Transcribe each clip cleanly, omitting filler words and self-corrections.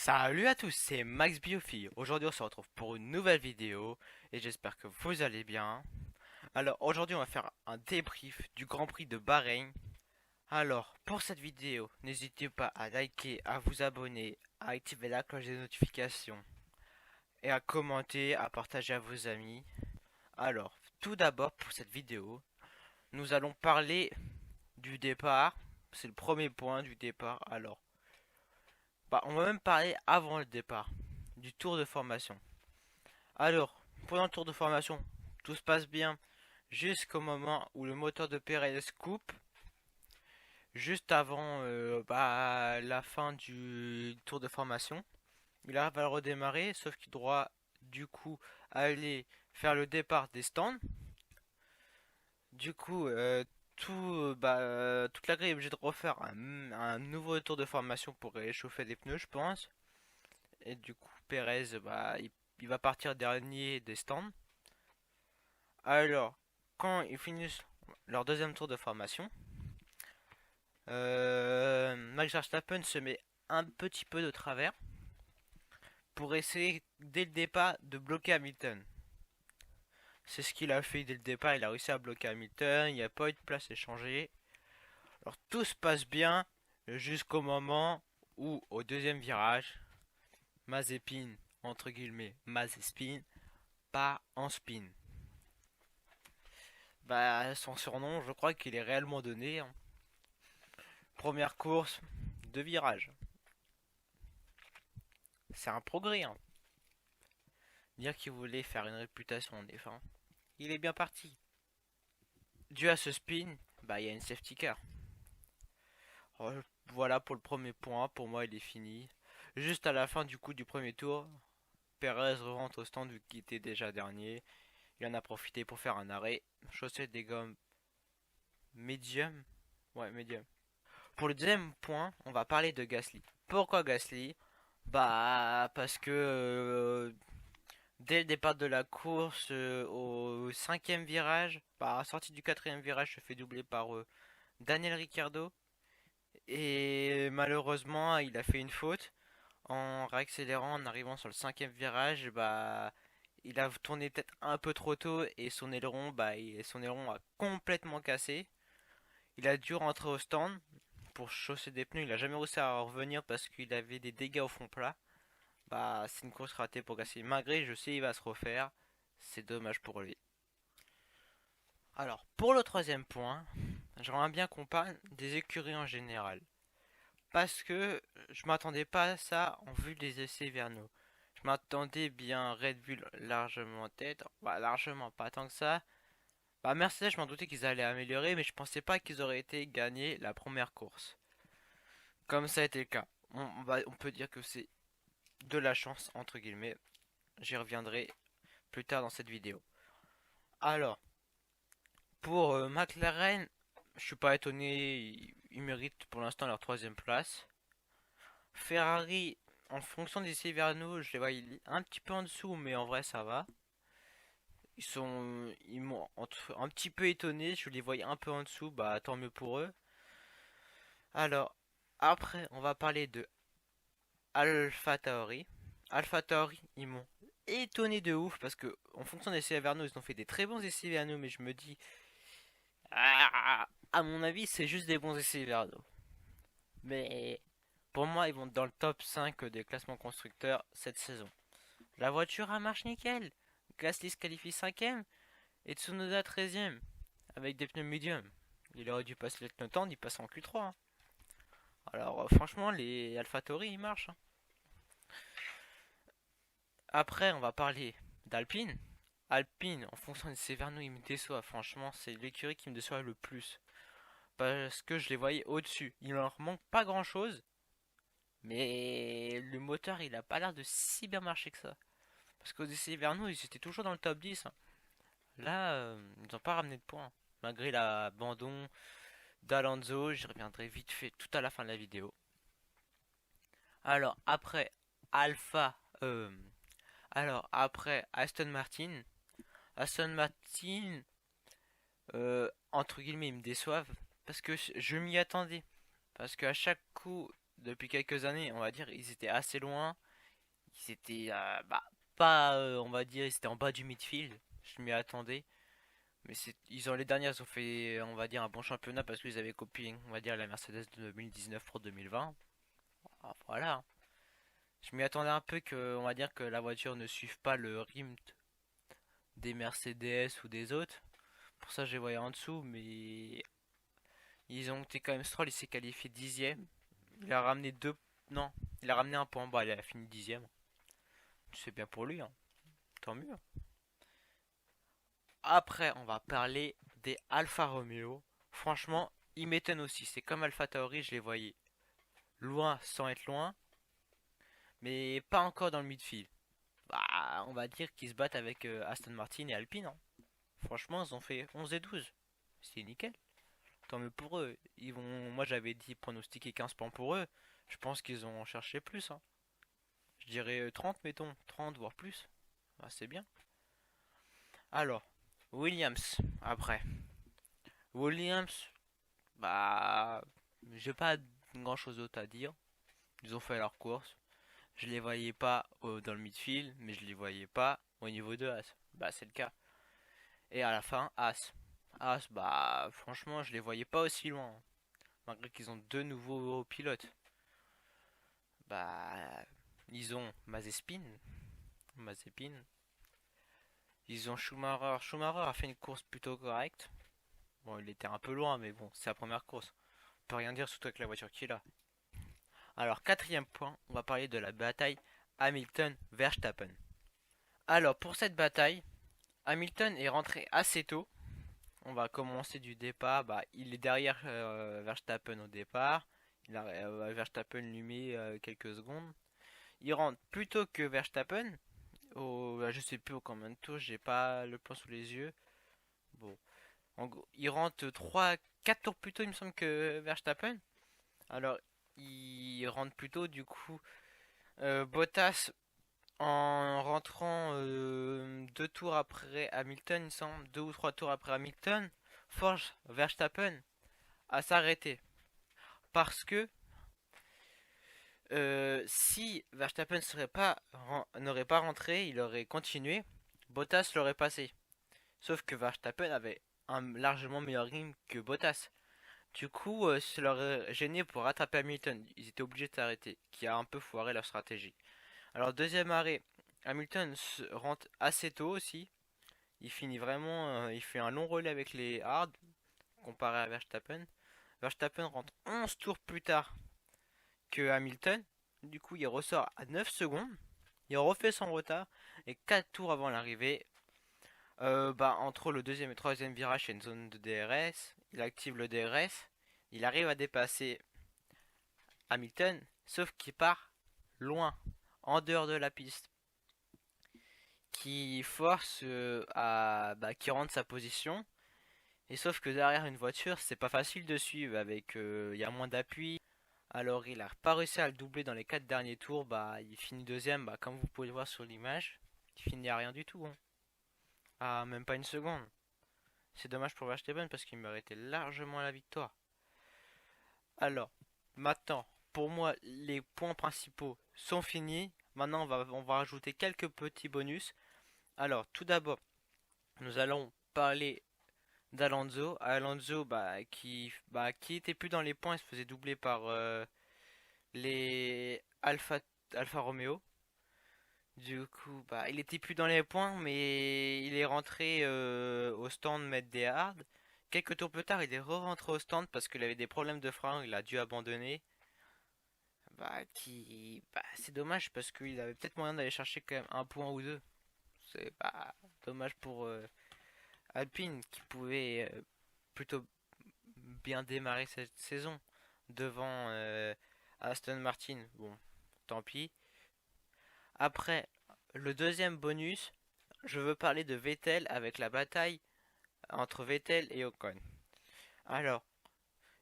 Salut à tous, c'est Max Biophile. Aujourd'hui, on se retrouve pour une nouvelle vidéo et j'espère que vous allez bien. Alors, aujourd'hui, on va faire un débrief du Grand Prix de Bahreïn. Alors, pour cette vidéo, n'hésitez pas à liker, à vous abonner, à activer la cloche des notifications et à commenter, à partager à vos amis. Alors, tout d'abord, pour cette vidéo, nous allons parler du départ. C'est le premier point du départ. Alors, on va même parler avant le départ, du tour de formation. Alors, pendant le tour de formation, tout se passe bien jusqu'au moment où le moteur de Perez coupe, juste avant la fin du tour de formation. Il arrive à le redémarrer, sauf qu'il doit du coup aller faire le départ des stands. Du coup, toute la grille est obligée de refaire un nouveau tour de formation pour réchauffer les pneus, je pense. Et du coup, Perez, il va partir dernier des stands. Alors, quand ils finissent leur deuxième tour de formation, Max Verstappen se met un petit peu de travers pour essayer dès le départ de bloquer Hamilton. C'est ce qu'il a fait dès le départ, il a réussi à bloquer Hamilton, il n'y a pas eu de place échangée. Alors tout se passe bien jusqu'au moment où au deuxième virage, Mazepin, entre guillemets, Mazespin, part en spin. Son surnom, je crois qu'il est réellement donné, hein. Première course, deux virages. C'est un progrès, hein. Dire qu'il voulait faire une réputation en F1. Il est bien parti. Dû à ce spin, il y a une safety car. Oh, voilà pour le premier point, pour moi il est fini. Juste à la fin du coup du premier tour, Perez rentre au stand vu qu'il était déjà dernier. Il en a profité pour faire un arrêt. Chaussette des gommes medium. Ouais, medium. Pour le deuxième point, on va parler de Gasly. Pourquoi Gasly? Parce que dès le départ de la course, au cinquième virage, sortie du quatrième virage, se fait doubler par Daniel Ricciardo. Et malheureusement, il a fait une faute. En réaccélérant, en arrivant sur le cinquième virage, il a tourné peut-être un peu trop tôt et son aileron a complètement cassé. Il a dû rentrer au stand pour chausser des pneus. Il a jamais réussi à revenir parce qu'il avait des dégâts au fond plat. C'est une course ratée pour Gasly. Malgré, je sais, il va se refaire. C'est dommage pour lui. Alors, pour le troisième point, j'aimerais bien qu'on parle des écuries en général. Parce que je m'attendais pas à ça en vue des essais hivernaux. Je m'attendais bien Red Bull largement en tête. Largement, pas tant que ça. Mercedes, je m'en doutais qu'ils allaient améliorer, mais je pensais pas qu'ils auraient été gagnés la première course. Comme ça a été le cas. On peut dire que c'est de la chance, entre guillemets. J'y reviendrai plus tard dans cette vidéo. Alors, pour McLaren, je suis pas étonné, ils méritent pour l'instant leur troisième place. Ferrari, en fonction des essais hivernaux, je les vois un petit peu en dessous, mais en vrai ça va. Ils m'ont un petit peu étonné, je les voyais un peu en dessous, tant mieux pour eux. Alors, après, on va parler de Alpha Tauri. Alpha Tauri, ils m'ont étonné de ouf parce que en fonction des essais hivernaux, ils ont fait des très bons essais hivernaux, mais je me dis, à mon avis, c'est juste des bons essais hivernaux. Mais pour moi, ils vont dans le top 5 des classements constructeurs cette saison. La voiture a marche nickel. Gasly se qualifie 5ème et Tsunoda 13ème avec des pneus médiums. Il aurait dû passer le temps, il passe en Q3, hein. Alors franchement, les AlphaTauri ils marchent, hein. Après, on va parler d'Alpine. Alpine, en fonction de ses vernos, il me déçoit. Franchement, c'est l'écurie qui me déçoit le plus. Parce que je les voyais au-dessus. Il leur manque pas grand-chose. Mais le moteur, il a pas l'air de si bien marcher que ça. Parce qu'aux essais hivernaux, ils étaient toujours dans le top 10, hein. Là, ils n'ont pas ramené de points. Malgré l'abandon d'Alonso, j'y reviendrai vite fait tout à la fin de la vidéo. Alors après Alpha, après Aston Martin, entre guillemets, ils me déçoivent parce que je m'y attendais. Parce qu'à chaque coup depuis quelques années, on va dire, ils étaient assez loin. Ils étaient, pas, on va dire, ils étaient en bas du midfield. Je m'y attendais. Mais ils ont les dernières, ils ont fait, on va dire, un bon championnat parce qu'ils avaient copié, on va dire, la Mercedes de 2019 pour 2020. Ah, voilà. Je m'y attendais un peu que, on va dire, que la voiture ne suive pas le rythme des Mercedes ou des autres. Pour ça, je les voyais en dessous, mais ils ont été quand même. Stroll, il s'est qualifié dixième. Il a ramené deux. Non, il a ramené un point. Bah, il a fini dixième. C'est bien pour lui, hein. Tant mieux. Après, on va parler des Alfa Romeo. Franchement, ils m'étonnent aussi. C'est comme Alpha Tauri, je les voyais loin sans être loin, mais pas encore dans le midfield. Bah, on va dire qu'ils se battent avec Aston Martin et Alpine, hein. Franchement, ils ont fait 11 et 12. C'est nickel. Tant mieux pour eux. Ils vont. Moi, j'avais dit pronostiquer 15 points pour eux. Je pense qu'ils ont cherché plus, hein. Je dirais 30, mettons. 30, voire plus. Ah, c'est bien. Alors, Williams, après. Williams, bah. J'ai pas grand chose d'autre à dire. Ils ont fait leur course. Je les voyais pas dans le midfield, mais je les voyais pas au niveau de As. Bah, c'est le cas. Et à la fin, As. As, bah, franchement, je les voyais pas aussi loin. Malgré qu'ils ont deux nouveaux pilotes. Bah, ils ont Mazepin. Mazepin. Ils ont Schumacher. Schumacher a fait une course plutôt correcte. Bon, il était un peu loin, mais bon, c'est la première course. On peut rien dire, surtout avec la voiture qu'il a. Alors, quatrième point, on va parler de la bataille Hamilton-Verstappen. Alors, pour cette bataille, Hamilton est rentré assez tôt. On va commencer du départ. Bah, il est derrière Verstappen au départ. Verstappen lui met quelques secondes. Il rentre plus tôt que Verstappen. Je sais plus au combien de tours, j'ai pas le plan sous les yeux. Bon, en gros, il rentre 3, 4 tours plus tôt, il me semble, que Verstappen. Alors, il rentre plus tôt, du coup, Bottas, en rentrant 2 tours après Hamilton, il me semble, 2 ou 3 tours après Hamilton, force Verstappen à s'arrêter. Parce que si Verstappen n'aurait pas rentré, il aurait continué, Bottas l'aurait passé. Sauf que Verstappen avait un largement meilleur rythme que Bottas. Du coup, ça leur a gêné pour rattraper Hamilton. Ils étaient obligés de s'arrêter, qui a un peu foiré leur stratégie. Alors, deuxième arrêt, Hamilton rentre assez tôt aussi. Il finit vraiment, il fait un long relais avec les hards, comparé à Verstappen. Verstappen rentre 11 tours plus tard que Hamilton. Du coup, il ressort à 9 secondes. Il refait son retard. Et 4 tours avant l'arrivée, entre le deuxième et troisième virage, il y a une zone de DRS. Il active le DRS. Il arrive à dépasser Hamilton, sauf qu'il part loin, en dehors de la piste. Qui force qui rentre sa position. Et sauf que derrière une voiture, c'est pas facile de suivre avec il y a moins d'appui. Alors il a pas réussi à le doubler dans les 4 derniers tours, bah il finit deuxième, bah comme vous pouvez le voir sur l'image, il finit à rien du tout, hein. Ah, même pas une seconde. C'est dommage pour Verstappen parce qu'il méritait largement la victoire. Alors, maintenant, pour moi, les points principaux sont finis. Maintenant, on va rajouter quelques petits bonus. Alors, tout d'abord, nous allons parler d'Alonso. Alonso, qui était plus dans les points, il se faisait doubler par les Alfa Romeo. Du coup, il était plus dans les points, mais il est rentré au stand mettre des hards. Quelques tours plus tard, il est re-rentré au stand parce qu'il avait des problèmes de frein, il a dû abandonner. C'est dommage parce qu'il avait peut-être moyen d'aller chercher quand même un point ou deux. C'est dommage pour Alpine qui pouvait plutôt bien démarrer cette saison devant Aston Martin. Bon, tant pis. Après, le deuxième bonus, je veux parler de Vettel avec la bataille entre Vettel et Ocon. Alors,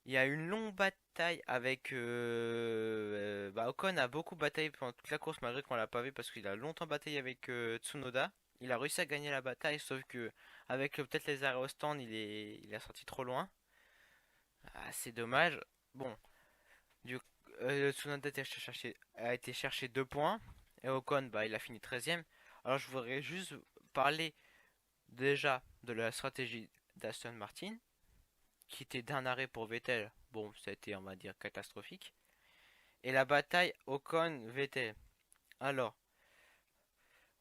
il y a une longue bataille avec Ocon a beaucoup bataillé pendant toute la course malgré qu'on l'a pas vu parce qu'il a longtemps bataillé avec Tsunoda. Il a réussi à gagner la bataille sauf que avec peut-être les arrêts au stand il a sorti trop loin. Ah, c'est dommage. Bon, du Tsunoda a été chercher 2 points. Et Ocon, bah, il a fini 13e. Alors je voudrais juste parler déjà de la stratégie d'Aston Martin, qui était d'un arrêt pour Vettel. Bon, ça a été, on va dire, catastrophique. Et la bataille Ocon-Vettel. Alors,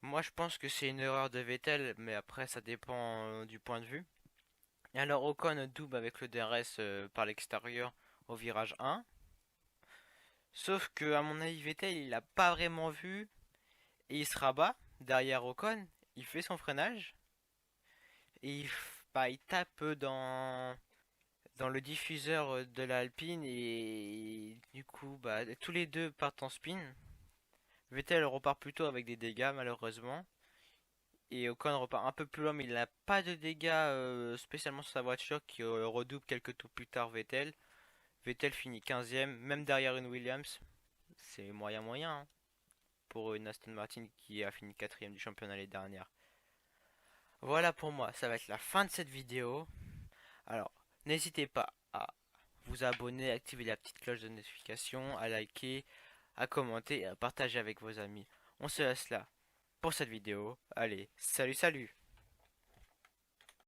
moi je pense que c'est une erreur de Vettel, mais après ça dépend du point de vue. Et alors Ocon double avec le DRS par l'extérieur au virage 1. Sauf que à mon avis Vettel il l'a pas vraiment vu et il se rabat derrière Ocon. Il fait son freinage et bah, il tape dans le diffuseur de l'Alpine et du coup bah, tous les deux partent en spin. Vettel repart plutôt avec des dégâts malheureusement. Et Ocon repart un peu plus loin mais il n'a pas de dégâts spécialement sur sa voiture qui redouble quelques tours plus tard Vettel. Vettel finit 15e, même derrière une Williams. C'est moyen moyen hein, pour une Aston Martin qui a fini 4e du championnat l'année dernière. Voilà pour moi, ça va être la fin de cette vidéo. Alors, n'hésitez pas à vous abonner, à activer la petite cloche de notification, à liker, à commenter et à partager avec vos amis. On se laisse là pour cette vidéo. Allez, salut salut!